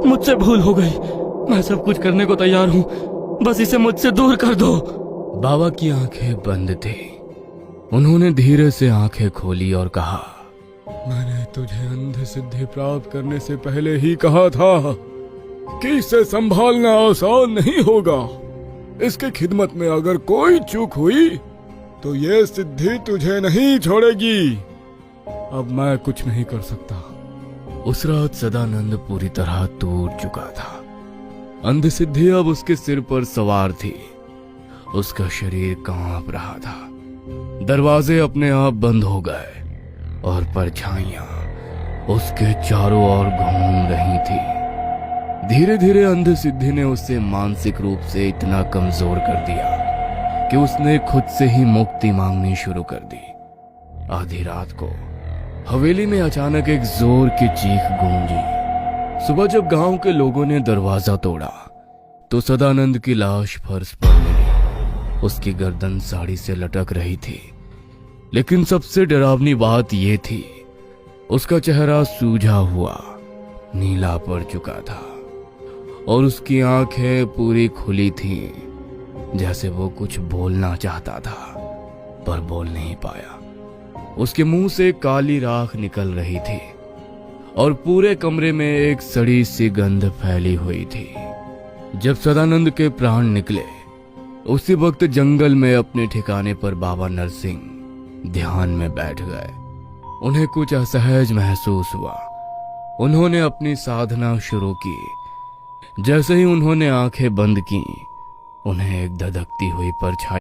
मुझसे भूल हो गई। मैं सब कुछ करने को तैयार हूँ, बस इसे मुझसे दूर कर दो। बाबा की आंखें बंद थी। उन्होंने धीरे से आंखें खोली और कहा, मैंने तुझे अंध सिद्धि प्राप्त करने से पहले ही कहा था कि इसे संभालना आसान नहीं होगा। इसकी खिदमत में अगर कोई चूक हुई तो ये सिद्धि तुझे नहीं छोड़ेगी। अब मैं कुछ नहीं कर सकता। उस रात सदानंद पूरी तरह टूट चुका था। अंध सिद्धि अब उसके सिर पर सवार थी। उसका शरीर कांप रहा था। दरवाजे अपने आप बंद हो गए और परछाइयां उसके चारों ओर घूम रही थी। धीरे धीरे अंध सिद्धि ने उसे मानसिक रूप से इतना कमजोर कर दिया कि उसने खुद से ही मुक्ति मांगनी शुरू कर दी। आधी रात को हवेली में अचानक एक जोर की चीख गूंजी। सुबह जब गांव के लोगों ने दरवाजा तोड़ा तो सदानंद की लाश फर्श पर मिली। उसकी गर्दन साड़ी से लटक रही थी, लेकिन सबसे डरावनी बात यह थी, उसका चेहरा सूजा हुआ नीला पड़ चुका था और उसकी आंखें पूरी खुली थीं, जैसे वो कुछ बोलना चाहता था पर बोल नहीं पाया। उसके मुंह से काली राख निकल रही थी और पूरे कमरे में एक सड़ी सी गंध फैली हुई थी। जब सदानंद के प्राण निकले उसी वक्त जंगल में अपने ठिकाने पर बाबा नरसिंह ध्यान में बैठ गए। उन्हें कुछ असहज महसूस हुआ। उन्होंने अपनी साधना शुरू की। जैसे ही उन्होंने आंखें बंद की, उन्हें एक धधकती हुई परछाई